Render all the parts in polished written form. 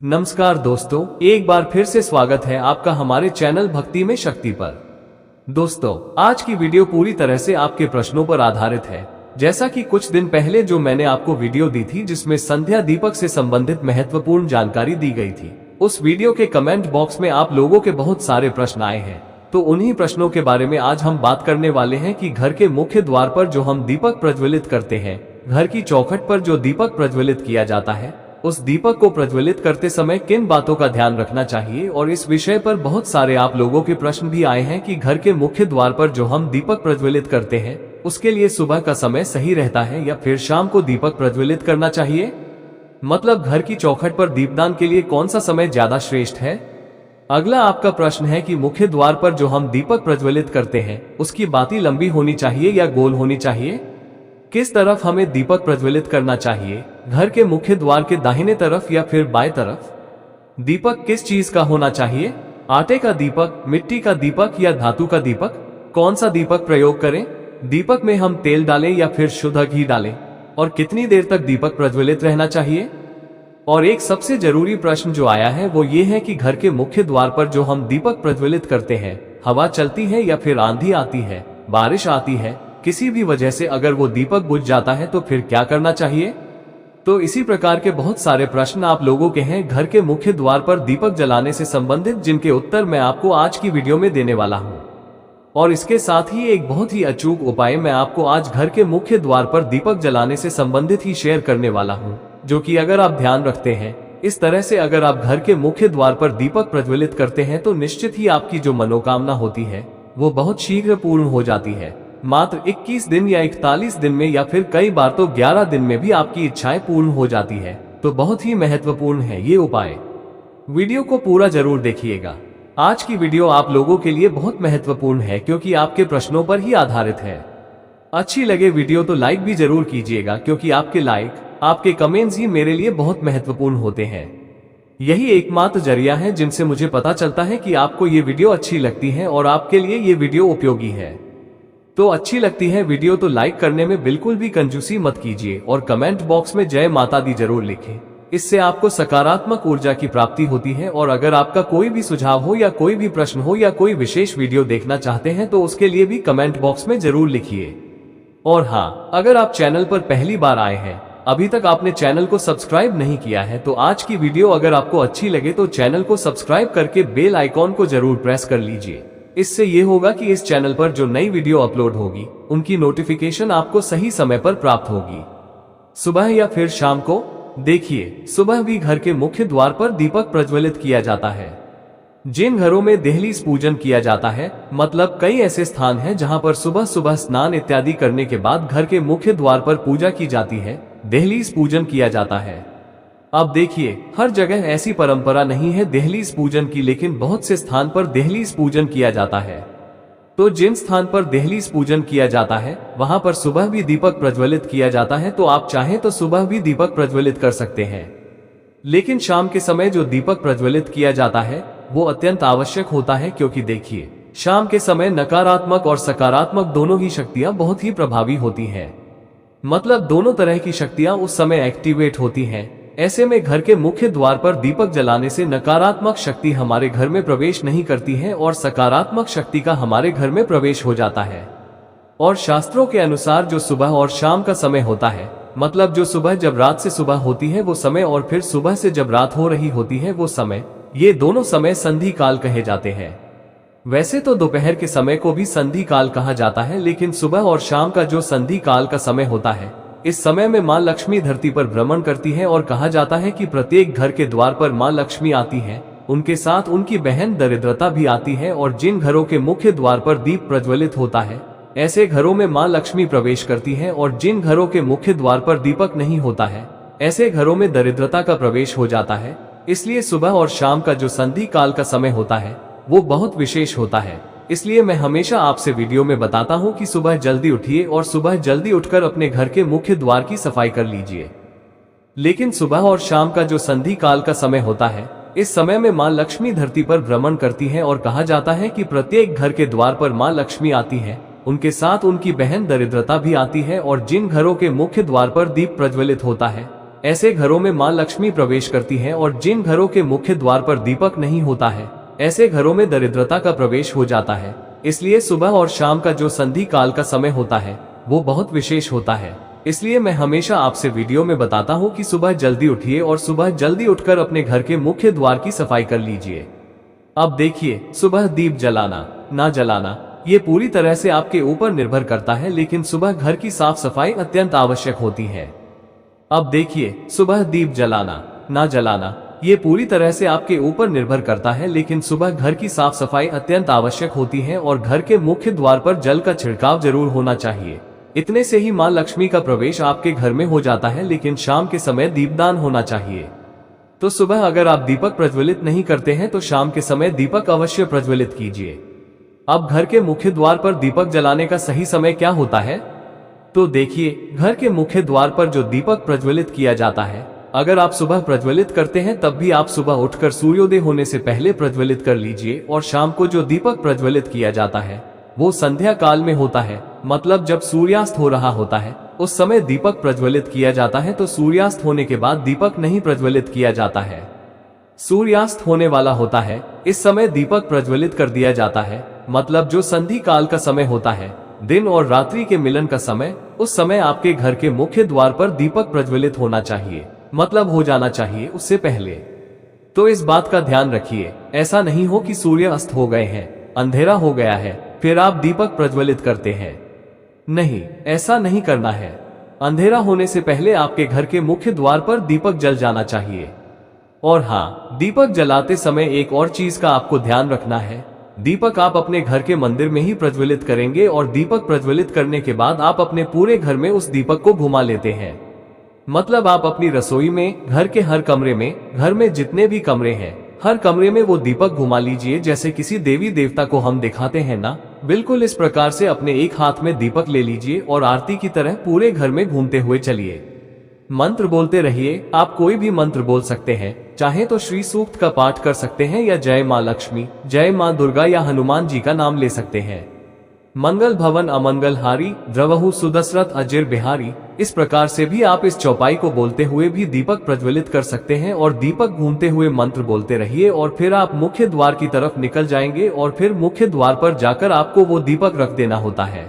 नमस्कार दोस्तों, एक बार फिर से स्वागत है आपका हमारे चैनल भक्ति में शक्ति पर। दोस्तों, आज की वीडियो पूरी तरह से आपके प्रश्नों पर आधारित है। जैसा कि कुछ दिन पहले जो मैंने आपको वीडियो दी थी जिसमें संध्या दीपक से संबंधित महत्वपूर्ण जानकारी दी गई थी, उस वीडियो के कमेंट बॉक्स में आप लोगों के बहुत सारे प्रश्न आए हैं। तो उन्हीं प्रश्नों के बारे में आज हम बात करने वाले हैं कि घर के मुख्य द्वार पर जो हम दीपक प्रज्वलित करते हैं, घर की चौखट पर जो दीपक प्रज्वलित किया जाता है, उस दीपक को प्रज्वलित करते समय किन बातों का ध्यान रखना चाहिए। और इस विषय पर बहुत सारे आप लोगों के प्रश्न भी आए हैं कि घर के मुख्य द्वार पर जो हम दीपक प्रज्वलित करते हैं उसके लिए सुबह का समय सही रहता है या फिर शाम को दीपक प्रज्वलित करना चाहिए। मतलब घर की चौखट पर दीपदान के लिए कौन सा समय ज्यादा श्रेष्ठ है। अगला आपका प्रश्न है कि मुख्य द्वार पर जो हम दीपक प्रज्वलित करते हैं उसकी बाती लंबी होनी चाहिए या गोल होनी चाहिए। किस तरफ हमें दीपक प्रज्वलित करना चाहिए, घर के मुख्य द्वार के दाहिने तरफ या फिर बाएं तरफ। दीपक किस चीज का होना चाहिए, आटे का दीपक, मिट्टी का दीपक या धातु का दीपक। कौन सा दीपक प्रयोग करें, दीपक में हम तेल डालें या फिर शुद्ध घी डालें, और कितनी देर तक दीपक प्रज्वलित रहना चाहिए। और एक सबसे जरूरी प्रश्न जो आया है वो ये है कि घर के मुख्य द्वार पर जो हम दीपक प्रज्वलित करते हैं, हवा चलती है या फिर आंधी आती है, बारिश आती है, किसी भी वजह से अगर वो दीपक बुझ जाता है तो फिर क्या करना चाहिए। तो इसी प्रकार के बहुत सारे प्रश्न आप लोगों के हैं घर के मुख्य द्वार पर दीपक जलाने से संबंधित, जिनके उत्तर मैं आपको आज की वीडियो में देने वाला हूं। और इसके साथ ही एक बहुत ही अचूक उपाय मैं आपको आज घर के मुख्य द्वार पर दीपक जलाने से संबंधित ही शेयर करने वाला हूं, जो कि अगर आप ध्यान रखते हैं इस तरह से, अगर आप घर के मुख्य द्वार पर दीपक प्रज्वलित करते हैं तो निश्चित ही आपकी जो मनोकामना होती है वो बहुत शीघ्र पूर्ण हो जाती है। मात्र 21 दिन या 41 दिन में या फिर कई बार तो 11 दिन में भी आपकी इच्छाएं पूर्ण हो जाती है। तो बहुत ही महत्वपूर्ण है ये उपाय। वीडियो को पूरा जरूर देखिएगा। आज की वीडियो आप लोगों के लिए बहुत महत्वपूर्ण है क्योंकि आपके प्रश्नों पर ही आधारित है। अच्छी लगे वीडियो तो लाइक भी जरूर कीजिएगा, क्योंकि आपके लाइक, आपके कमेंट्स ही मेरे लिए बहुत महत्वपूर्ण होते हैं। यही एकमात्र जरिया है जिनसे मुझे पता चलता है कि आपको ये वीडियो अच्छी लगती है और आपके लिए ये वीडियो उपयोगी है। तो अच्छी लगती है वीडियो तो लाइक करने में बिल्कुल भी कंजूसी मत कीजिए और कमेंट बॉक्स में जय माता दी जरूर लिखें। इससे आपको सकारात्मक ऊर्जा की प्राप्ति होती है। और अगर आपका कोई भी सुझाव हो या कोई भी प्रश्न हो या कोई विशेष वीडियो देखना चाहते हैं तो उसके लिए भी कमेंट बॉक्स में जरूर लिखिए। और हाँ, अगर आप चैनल पर पहली बार आए हैं, अभी तक आपने चैनल को सब्सक्राइब नहीं किया है, तो आज की वीडियो अगर आपको अच्छी लगे तो चैनल को सब्सक्राइब करके बेल आइकॉन को जरूर प्रेस कर लीजिए। इससे ये होगा कि इस चैनल पर जो नई वीडियो अपलोड होगी उनकी नोटिफिकेशन आपको सही समय पर प्राप्त होगी। सुबह या फिर शाम को। देखिए, सुबह भी घर के मुख्य द्वार पर दीपक प्रज्वलित किया जाता है। जिन घरों में देहलीज पूजन किया जाता है, मतलब कई ऐसे स्थान हैं जहां पर सुबह सुबह स्नान इत्यादि करने के बाद घर के मुख्य द्वार पर पूजा की जाती है, देहलीज पूजन किया जाता है। अब देखिए, हर जगह ऐसी परंपरा नहीं है देहलीज पूजन की, लेकिन बहुत से स्थान पर देहलीज पूजन किया जाता है। तो जिन स्थान पर देहलीज पूजन किया जाता है वहां पर सुबह भी दीपक प्रज्वलित किया जाता है। तो आप चाहें तो सुबह भी दीपक प्रज्वलित कर सकते हैं, लेकिन शाम के समय जो दीपक प्रज्वलित किया जाता है वो अत्यंत आवश्यक होता है, क्योंकि देखिए, शाम के समय नकारात्मक और सकारात्मक दोनों ही शक्तियां बहुत ही प्रभावी होती हैं। मतलब दोनों तरह की शक्तियां उस समय एक्टिवेट होती हैं। ऐसे में घर के मुख्य द्वार पर दीपक जलाने से नकारात्मक शक्ति हमारे घर में प्रवेश नहीं करती है और सकारात्मक शक्ति का हमारे घर में प्रवेश हो जाता है। और शास्त्रों के अनुसार जो सुबह और शाम का समय होता है, मतलब जो सुबह जब रात से सुबह होती है वो समय और फिर सुबह से जब रात हो रही होती है वो समय, ये दोनों समय संधि काल कहे जाते हैं। वैसे तो दोपहर के समय को भी संधि काल कहा जाता है, लेकिन सुबह और शाम का जो संधि काल का समय होता है, इस समय में मां लक्ष्मी धरती पर भ्रमण करती है। और कहा जाता है कि प्रत्येक घर के द्वार पर मां लक्ष्मी आती है, उनके साथ उनकी बहन दरिद्रता भी आती है। और जिन घरों के मुख्य द्वार पर दीप प्रज्वलित होता है, ऐसे घरों में मां लक्ष्मी प्रवेश करती है। और जिन घरों के मुख्य द्वार पर दीपक नहीं होता है, ऐसे घरों में दरिद्रता का प्रवेश हो जाता है। इसलिए सुबह और शाम का जो संधि काल का समय होता है वो बहुत विशेष होता है। इसलिए मैं हमेशा आपसे वीडियो में बताता हूं कि सुबह जल्दी उठिए और सुबह जल्दी उठकर अपने घर के मुख्य द्वार की सफाई कर लीजिए। लेकिन सुबह और शाम का जो संधि काल का समय होता है, इस समय में मां लक्ष्मी धरती पर भ्रमण करती है। और कहा जाता है कि प्रत्येक घर के द्वार पर मां लक्ष्मी आती है, उनके साथ उनकी बहन दरिद्रता भी आती है। और जिन घरों के मुख्य द्वार पर दीप प्रज्वलित होता है, ऐसे घरों में माँ लक्ष्मी प्रवेश करती है, और जिन घरों के मुख्य द्वार पर दीपक नहीं होता है ऐसे घरों में दरिद्रता का प्रवेश हो जाता है। इसलिए सुबह और शाम का जो संधि काल का समय होता है वो बहुत विशेष होता है। इसलिए मैं हमेशा आपसे वीडियो में बताता हूँ कि सुबह जल्दी उठिए और सुबह जल्दी उठकर अपने घर के मुख्य द्वार की सफाई कर लीजिए। अब देखिए, सुबह दीप जलाना ना जलाना ये पूरी तरह से आपके ऊपर निर्भर करता है, लेकिन सुबह घर की साफ सफाई अत्यंत आवश्यक होती है। अब देखिए, सुबह दीप जलाना ना जलाना ये पूरी तरह से आपके ऊपर निर्भर करता है, लेकिन सुबह घर की साफ सफाई अत्यंत आवश्यक होती है और घर के मुख्य द्वार पर जल का छिड़काव जरूर होना चाहिए। इतने से ही माँ लक्ष्मी का प्रवेश आपके घर में हो जाता है। लेकिन शाम के समय दीपदान होना चाहिए। तो सुबह अगर आप दीपक प्रज्वलित नहीं करते हैं तो शाम के समय दीपक अवश्य प्रज्वलित कीजिए। अब घर के मुख्य द्वार पर दीपक जलाने का सही समय क्या होता है? तो देखिए, घर के मुख्य द्वार पर जो दीपक प्रज्वलित किया जाता है, अगर आप सुबह प्रज्वलित करते हैं तब भी आप सुबह उठकर सूर्योदय होने से पहले प्रज्वलित कर लीजिए। और शाम को जो दीपक प्रज्वलित किया जाता है वो संध्या काल में होता है, मतलब जब सूर्यास्त हो रहा होता है उस समय दीपक प्रज्वलित किया जाता है। तो सूर्यास्त होने के बाद दीपक नहीं प्रज्वलित किया जाता है। सूर्यास्त होने वाला होता है, इस समय दीपक प्रज्वलित कर दिया जाता है। मतलब जो संधि काल का समय होता है, दिन और रात्रि के मिलन का समय, उस समय आपके घर के मुख्य द्वार पर दीपक प्रज्वलित होना चाहिए, मतलब हो जाना चाहिए उससे पहले। तो इस बात का ध्यान रखिए, ऐसा नहीं हो कि सूर्य अस्त हो गए हैं, अंधेरा हो गया है, फिर आप दीपक प्रज्वलित करते हैं। नहीं, ऐसा नहीं करना है। अंधेरा होने से पहले आपके घर के मुख्य द्वार पर दीपक जल जाना चाहिए। और हाँ, दीपक जलाते समय एक और चीज का आपको ध्यान रखना है। दीपक आप अपने घर के मंदिर में ही प्रज्वलित करेंगे और दीपक प्रज्वलित करने के बाद आप अपने पूरे घर में उस दीपक को घुमा लेते हैं। मतलब आप अपनी रसोई में, घर के हर कमरे में, घर में जितने भी कमरे हैं हर कमरे में वो दीपक घुमा लीजिए, जैसे किसी देवी देवता को हम दिखाते हैं ना, बिल्कुल इस प्रकार से अपने एक हाथ में दीपक ले लीजिए और आरती की तरह पूरे घर में घूमते हुए चलिए। मंत्र बोलते रहिए। आप कोई भी मंत्र बोल सकते हैं, चाहे तो श्री सूक्त का पाठ कर सकते हैं या जय माँ लक्ष्मी, जय माँ दुर्गा या हनुमान जी का नाम ले सकते हैं। मंगल भवन अमंगल हारी, द्रवहु सुदशरथ अजिर बिहारी, इस प्रकार से भी आप इस चौपाई को बोलते हुए भी दीपक प्रज्वलित कर सकते हैं। और दीपक घूमते हुए मंत्र बोलते रहिए और फिर आप मुख्य द्वार की तरफ निकल जाएंगे और फिर मुख्य द्वार पर जाकर आपको वो दीपक रख देना होता है।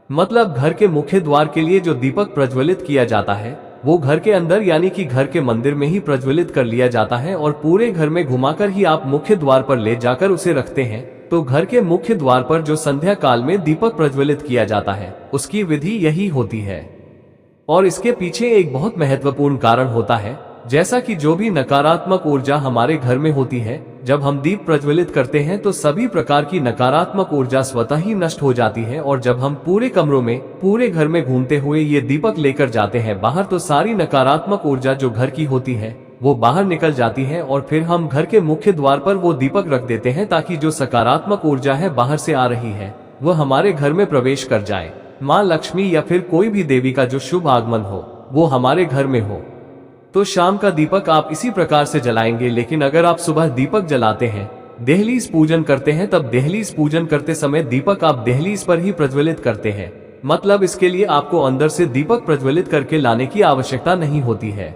मतलब घर के मुख्य द्वार के लिए जो दीपक प्रज्वलित किया जाता है वो घर के अंदर यानी कि घर के मंदिर में ही प्रज्वलित कर लिया जाता है और पूरे घर में घुमाकर ही आप मुख्य द्वार पर ले जाकर उसे रखते हैं। तो घर के मुख्य द्वार पर जो संध्या काल में दीपक प्रज्वलित किया जाता है उसकी विधि यही होती है। और इसके पीछे एक बहुत महत्वपूर्ण कारण होता है, जैसा कि जो भी नकारात्मक ऊर्जा हमारे घर में होती है, जब हम दीप प्रज्वलित करते हैं तो सभी प्रकार की नकारात्मक ऊर्जा स्वतः ही नष्ट हो जाती है। और जब हम पूरे कमरों में, पूरे घर में घूमते हुए ये दीपक लेकर जाते हैं बाहर, तो सारी नकारात्मक ऊर्जा जो घर की होती है वो बाहर निकल जाती है और फिर हम घर के मुख्य द्वार पर वो दीपक रख देते हैं, ताकि जो सकारात्मक ऊर्जा है बाहर से आ रही है वो हमारे घर में प्रवेश कर जाए। माँ लक्ष्मी या फिर कोई भी देवी का जो शुभ आगमन हो वो हमारे घर में हो। तो शाम का दीपक आप इसी प्रकार से जलाएंगे। लेकिन अगर आप सुबह दीपक जलाते हैं, देहलीज पूजन करते हैं, तब देहलीज पूजन करते समय दीपक आप देहलीज पर ही प्रज्वलित करते हैं। मतलब इसके लिए आपको अंदर से दीपक प्रज्वलित करके लाने की आवश्यकता नहीं होती है।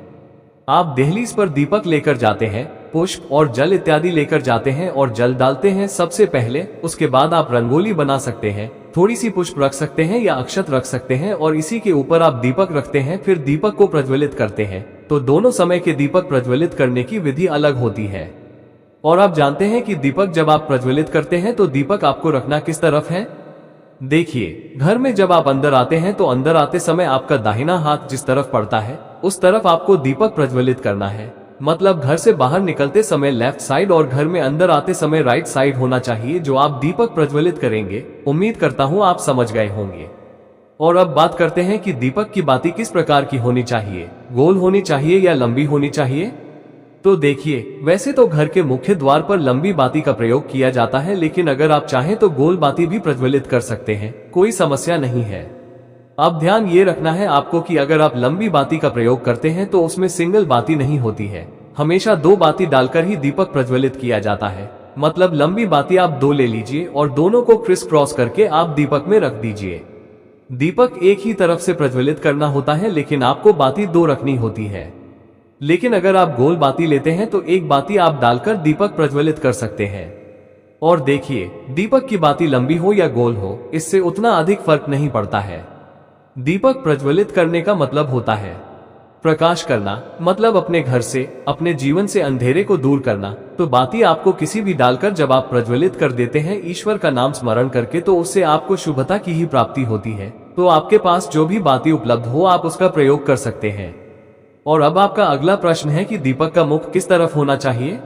आप देहलीज पर दीपक लेकर जाते हैं, पुष्प और जल इत्यादि लेकर जाते हैं और जल डालते हैं सबसे पहले। उसके बाद आप रंगोली बना सकते हैं, थोड़ी सी पुष्प रख सकते हैं या अक्षत रख सकते हैं और इसी के ऊपर आप दीपक रखते हैं, फिर दीपक को प्रज्वलित करते हैं। तो दोनों समय के दीपक प्रज्वलित करने की विधि अलग होती है। और आप जानते हैं कि दीपक जब आप प्रज्वलित करते हैं तो दीपक आपको रखना किस तरफ है? देखिए, घर में जब आप अंदर आते हैं तो अंदर आते समय आपका दाहिना हाथ जिस तरफ पड़ता है उस तरफ आपको दीपक प्रज्वलित करना है। मतलब घर से बाहर निकलते समय लेफ्ट साइड और घर में अंदर आते समय राइट साइड होना चाहिए जो आप दीपक प्रज्वलित करेंगे। उम्मीद करता हूँ आप समझ गए होंगे। और अब बात करते हैं कि दीपक की बाती किस प्रकार की होनी चाहिए, गोल होनी चाहिए या लंबी होनी चाहिए? तो देखिए, वैसे तो घर के मुख्य द्वार पर लंबी बाती का प्रयोग किया जाता है, लेकिन अगर आप चाहें तो गोल बाती भी प्रज्वलित कर सकते हैं, कोई समस्या नहीं है। अब ध्यान ये रखना है आपको कि अगर आप लंबी बाती का प्रयोग करते हैं तो उसमें सिंगल बाती नहीं होती है, हमेशा दो बाती डालकर ही दीपक प्रज्वलित किया जाता है। मतलब लंबी बाती आप दो ले लीजिए और दोनों को क्रिस क्रॉस करके आप दीपक में रख दीजिए। दीपक एक ही तरफ से प्रज्वलित करना होता है, लेकिन आपको बाती दो रखनी होती है। लेकिन अगर आप गोल बाती लेते हैं तो एक बाती आप डालकर दीपक प्रज्वलित कर सकते हैं। और देखिए, दीपक की बाती लंबी हो या गोल हो, इससे उतना अधिक फर्क नहीं पड़ता है। दीपक प्रज्वलित करने का मतलब होता है प्रकाश करना, मतलब अपने घर से, अपने जीवन से अंधेरे को दूर करना। तो बाती आपको किसी भी डालकर जब आप प्रज्वलित कर देते हैं ईश्वर का नाम स्मरण करके, तो उससे आपको शुभता की ही प्राप्ति होती है। तो आपके पास जो भी बाती उपलब्ध हो आप उसका प्रयोग कर सकते हैं। और अब आपका अगला प्रश्न है कि दीपक का मुख किस तरफ होना चाहिए।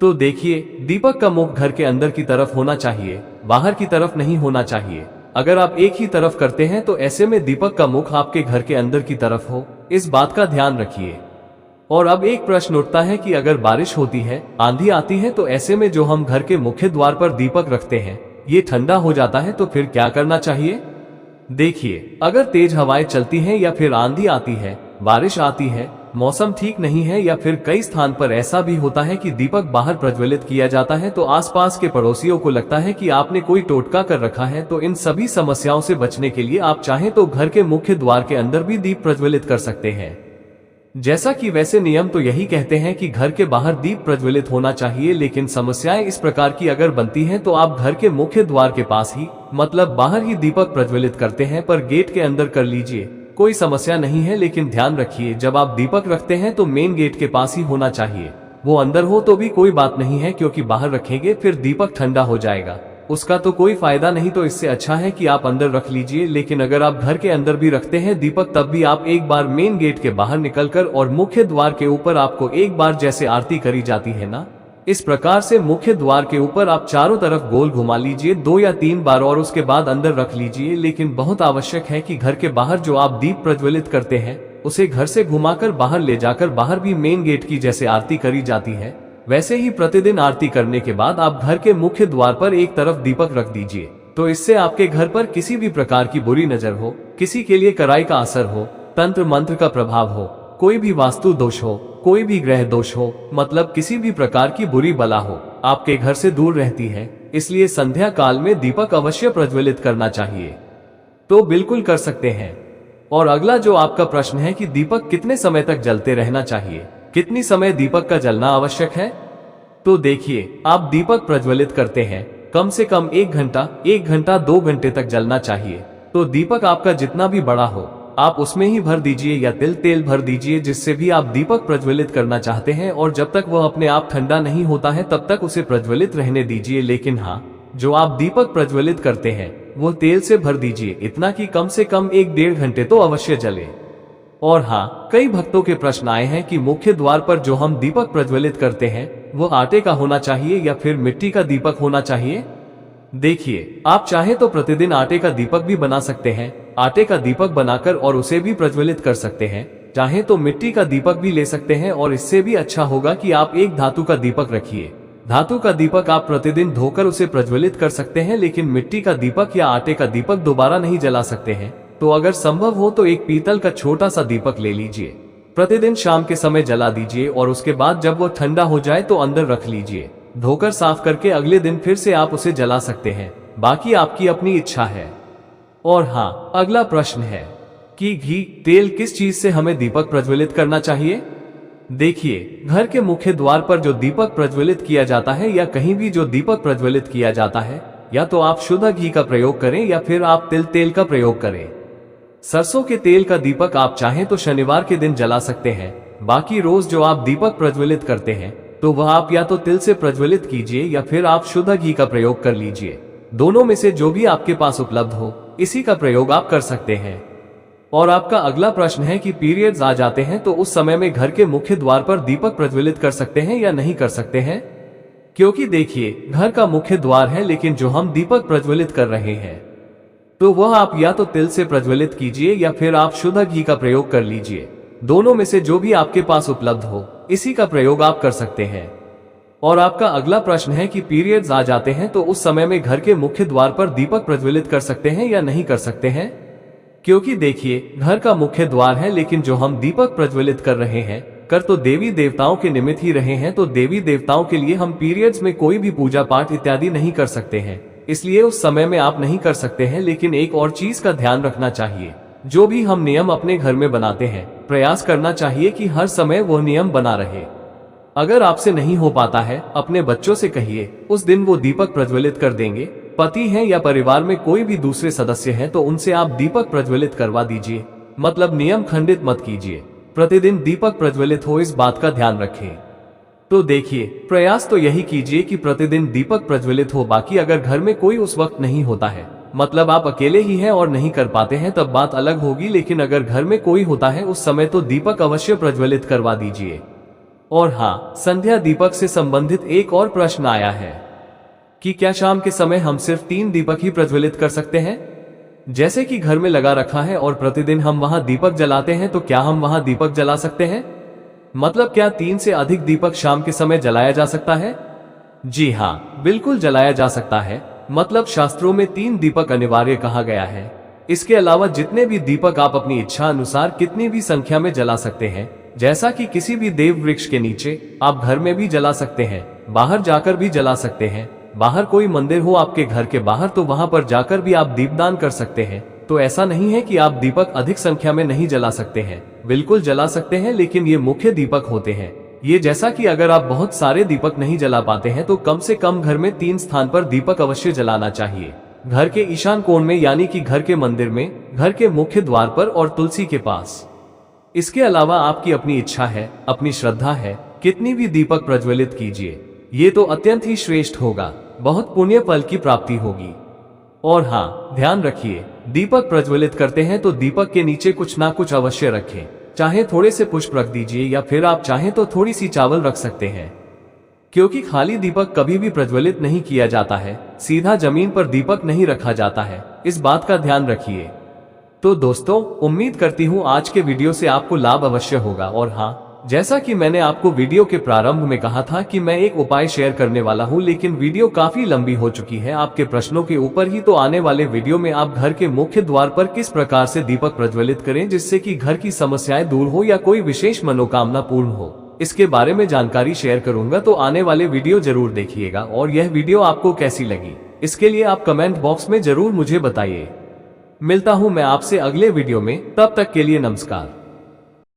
तो देखिए, दीपक का मुख घर के अंदर की तरफ होना चाहिए, बाहर की तरफ नहीं होना चाहिए। अगर आप एक ही तरफ करते हैं तो ऐसे में दीपक का मुख आपके घर के अंदर की तरफ हो, इस बात का ध्यान रखिए। और अब एक प्रश्न उठता है कि अगर बारिश होती है, आंधी आती है, तो ऐसे में जो हम घर के मुख्य द्वार पर दीपक रखते हैं ये ठंडा हो जाता है, तो फिर क्या करना चाहिए। देखिए, अगर तेज हवाएं चलती हैं या फिर आंधी आती है, बारिश आती है, मौसम ठीक नहीं है या फिर कई स्थान पर ऐसा भी होता है कि दीपक बाहर प्रज्वलित किया जाता है, तो आसपास के पड़ोसियों को लगता है कि आपने कोई टोटका कर रखा है। तो इन सभी समस्याओं से बचने के लिए आप चाहें तो घर के मुख्य द्वार के अंदर भी दीप प्रज्वलित कर सकते हैं। जैसा कि वैसे नियम तो यही कहते हैं कि घर के बाहर दीप प्रज्वलित होना चाहिए, लेकिन समस्याएं इस प्रकार की अगर बनती हैं तो आप घर के मुख्य द्वार के पास ही, मतलब बाहर ही दीपक प्रज्वलित करते हैं, पर गेट के अंदर कर लीजिए, कोई समस्या नहीं है। लेकिन ध्यान रखिए, जब आप दीपक रखते हैं तो मेन गेट के पास ही होना चाहिए। वो अंदर हो तो भी कोई बात नहीं है, क्योंकि बाहर रखेंगे फिर दीपक ठंडा हो जाएगा, उसका तो कोई फायदा नहीं। तो इससे अच्छा है कि आप अंदर रख लीजिए। लेकिन अगर आप घर के अंदर भी रखते हैं दीपक, तब भी आप एक बार मेन गेट के बाहर निकलकर और मुख्य द्वार के ऊपर आपको एक बार जैसे आरती करी जाती है ना, इस प्रकार से मुख्य द्वार के ऊपर आप चारों तरफ गोल घुमा लीजिए 2 या 3 बार और उसके बाद अंदर रख लीजिए। लेकिन बहुत आवश्यक है कि घर के बाहर जो आप दीप प्रज्वलित करते हैं उसे घर से घुमाकर बाहर ले जाकर बाहर भी मेन गेट की जैसे आरती करी जाती है, वैसे ही प्रतिदिन आरती करने के बाद आप घर के मुख्य द्वार पर एक तरफ दीपक रख दीजिए। तो इससे आपके घर पर किसी भी प्रकार की बुरी नजर हो, किसी के लिए कराई का असर हो, तंत्र मंत्र का प्रभाव हो, कोई भी वास्तु दोष हो, कोई भी ग्रह दोष हो, मतलब किसी भी प्रकार की बुरी बला हो, आपके घर से दूर रहती है। इसलिए संध्या काल में दीपक अवश्य प्रज्वलित करना चाहिए। तो बिल्कुल कर सकते हैं। और अगला जो आपका प्रश्न है कि दीपक कितने समय तक जलते रहना चाहिए, कितनी समय दीपक का जलना आवश्यक है। तो देखिए, आप दीपक प्रज्वलित करते हैं, कम से कम 1 घंटा 2 घंटे तक जलना चाहिए। तो दीपक आपका जितना भी बड़ा हो आप उसमें ही भर दीजिए या तेल भर दीजिए, जिससे भी आप दीपक प्रज्वलित करना चाहते हैं। और जब तक वह अपने आप ठंडा नहीं होता है तब तक उसे प्रज्वलित रहने दीजिए। लेकिन हाँ, जो आप दीपक प्रज्वलित करते हैं वो तेल से भर दीजिए, इतना कि कम से कम 1-1.5 घंटे तो अवश्य जले। और हाँ, कई भक्तों के प्रश्न आए हैं कि मुख्य द्वार पर जो हम दीपक प्रज्वलित करते हैं वो आटे का होना चाहिए या फिर मिट्टी का दीपक होना चाहिए। देखिए, आप चाहे तो प्रतिदिन आटे का दीपक भी बना सकते हैं, आटे का दीपक बनाकर और उसे भी प्रज्वलित कर सकते हैं। चाहे तो मिट्टी का दीपक भी ले सकते हैं, और इससे भी अच्छा होगा कि आप एक धातु का दीपक रखिए। धातु का दीपक आप प्रतिदिन धोकर उसे प्रज्वलित कर सकते हैं, लेकिन मिट्टी का दीपक या आटे का दीपक दोबारा नहीं जला सकते हैं। तो अगर संभव हो तो एक पीतल का छोटा सा दीपक ले लीजिए, प्रतिदिन शाम के समय जला दीजिए और उसके बाद जब वो ठंडा हो जाए तो अंदर रख लीजिए। धोकर साफ करके अगले दिन फिर से आप उसे जला सकते हैं, बाकी आपकी अपनी इच्छा है। और हाँ, अगला प्रश्न है कि घी तेल किस चीज से हमें दीपक प्रज्वलित करना चाहिए। देखिए, घर के मुख्य द्वार पर जो दीपक प्रज्वलित किया जाता है या कहीं भी जो दीपक प्रज्वलित किया जाता है, या तो आप शुद्ध घी का प्रयोग करें या फिर आप तेल का प्रयोग करें। सरसों के तेल का दीपक आप चाहें तो शनिवार के दिन जला सकते हैं। बाकी रोज जो आप दीपक प्रज्वलित करते हैं तो वह आप या तो तिल से प्रज्वलित कीजिए या फिर आप शुद्ध घी का प्रयोग कर लीजिए। दोनों में से जो भी आपके पास उपलब्ध हो इसी का प्रयोग आप कर सकते हैं। और आपका अगला प्रश्न है कि पीरियड्स आ जाते हैं तो उस समय में घर के मुख्य द्वार पर दीपक प्रज्वलित कर सकते हैं या नहीं कर सकते हैं। क्योंकि देखिए, घर का मुख्य द्वार है, लेकिन जो हम दीपक प्रज्वलित कर रहे हैं तो वह आप या तो तिल से प्रज्वलित कीजिए या फिर आप शुद्ध घी का प्रयोग कर लीजिए। दोनों में से जो भी आपके पास उपलब्ध हो इसी का प्रयोग आप कर सकते हैं। और आपका अगला प्रश्न है कि पीरियड्स आ जाते हैं तो उस समय में घर के मुख्य द्वार पर दीपक प्रज्वलित कर सकते हैं या नहीं कर सकते हैं। क्योंकि देखिए, घर का मुख्य द्वार है, लेकिन जो हम दीपक प्रज्वलित कर रहे हैं कर तो देवी देवताओं के निमित्त ही रहे हैं। तो देवी देवताओं के लिए हम पीरियड्स में कोई भी पूजा पाठ इत्यादि नहीं कर सकते हैं, इसलिए उस समय में आप नहीं कर सकते हैं। लेकिन एक और चीज का ध्यान रखना चाहिए, जो भी हम नियम अपने घर में बनाते हैं प्रयास करना चाहिए कि हर समय वो नियम बना रहे। अगर आपसे नहीं हो पाता है, अपने बच्चों से कहिए, उस दिन वो दीपक प्रज्वलित कर देंगे। पति हैं या परिवार में कोई भी दूसरे सदस्य हैं तो उनसे आप दीपक प्रज्वलित करवा दीजिए, मतलब नियम खंडित मत कीजिए। प्रतिदिन दीपक प्रज्वलित हो, इस बात का ध्यान रखें। तो देखिए, प्रयास तो यही कीजिए कि प्रतिदिन दीपक प्रज्वलित हो। बाकी अगर घर में कोई उस वक्त नहीं होता है, मतलब आप अकेले ही हैं और नहीं कर पाते हैं, तब बात अलग होगी। लेकिन अगर घर में कोई होता है उस समय तो दीपक अवश्य प्रज्वलित करवा दीजिए। और हाँ, संध्या दीपक से संबंधित एक और प्रश्न आया है कि क्या शाम के समय हम सिर्फ 3 दीपक ही प्रज्वलित कर सकते हैं? जैसे कि घर में लगा रखा है और प्रतिदिन हम वहां दीपक जलाते हैं, तो क्या हम वहां दीपक जला सकते हैं? मतलब क्या 3 से अधिक दीपक शाम के समय जलाया जा सकता है? जी हाँ, बिल्कुल जलाया जा सकता है। मतलब शास्त्रों में 3 दीपक अनिवार्य कहा गया है। इसके अलावा जितने भी दीपक आप अपनी इच्छा अनुसार कितनी भी संख्या में जला सकते हैं। जैसा कि किसी भी देव वृक्ष के नीचे, आप घर में भी जला सकते हैं, बाहर जाकर भी जला सकते हैं। बाहर कोई मंदिर हो आपके घर के बाहर तो वहां पर जाकर भी आप दीपदान कर सकते हैं। तो ऐसा नहीं है कि आप दीपक अधिक संख्या में नहीं जला सकते हैं, बिल्कुल जला सकते हैं, लेकिन ये मुख्य दीपक होते हैं। ये जैसा कि अगर आप बहुत सारे दीपक नहीं जला पाते हैं तो कम से कम घर में 3 स्थान पर दीपक अवश्य जलाना चाहिए। घर के ईशान कोण में, यानी कि घर के मंदिर में, घर के मुख्य द्वार पर और तुलसी के पास। इसके अलावा आपकी अपनी इच्छा है, अपनी श्रद्धा है, कितनी भी दीपक प्रज्वलित कीजिए। ये तो अत्यंत ही श्रेष्ठ होगा, बहुत पुण्य फल की प्राप्ति होगी। और हाँ, ध्यान रखिए, दीपक प्रज्वलित करते हैं तो दीपक के नीचे कुछ ना कुछ अवश्य रखें। चाहे थोड़े से पुष्प रख दीजिए या फिर आप चाहें तो थोड़ी सी चावल रख सकते हैं, क्योंकि खाली दीपक कभी भी प्रज्वलित नहीं किया जाता है। सीधा जमीन पर दीपक नहीं रखा जाता है, इस बात का ध्यान रखिए। तो दोस्तों, उम्मीद करती हूँ आज के वीडियो से आपको लाभ अवश्य होगा। और हाँ, जैसा कि मैंने आपको वीडियो के प्रारंभ में कहा था कि मैं एक उपाय शेयर करने वाला हूं, लेकिन वीडियो काफी लंबी हो चुकी है आपके प्रश्नों के ऊपर ही। तो आने वाले वीडियो में आप घर के मुख्य द्वार पर किस प्रकार से दीपक प्रज्वलित करें जिससे कि घर की समस्याएं दूर हो या कोई विशेष मनोकामना पूर्ण हो, इसके बारे में जानकारी शेयर करूंगा। तो आने वाले वीडियो जरूर देखिएगा। और यह वीडियो आपको कैसी लगी, इसके लिए आप कमेंट बॉक्स में जरूर मुझे बताइए। मिलता हूं मैं आपसे अगले वीडियो में, तब तक के लिए नमस्कार।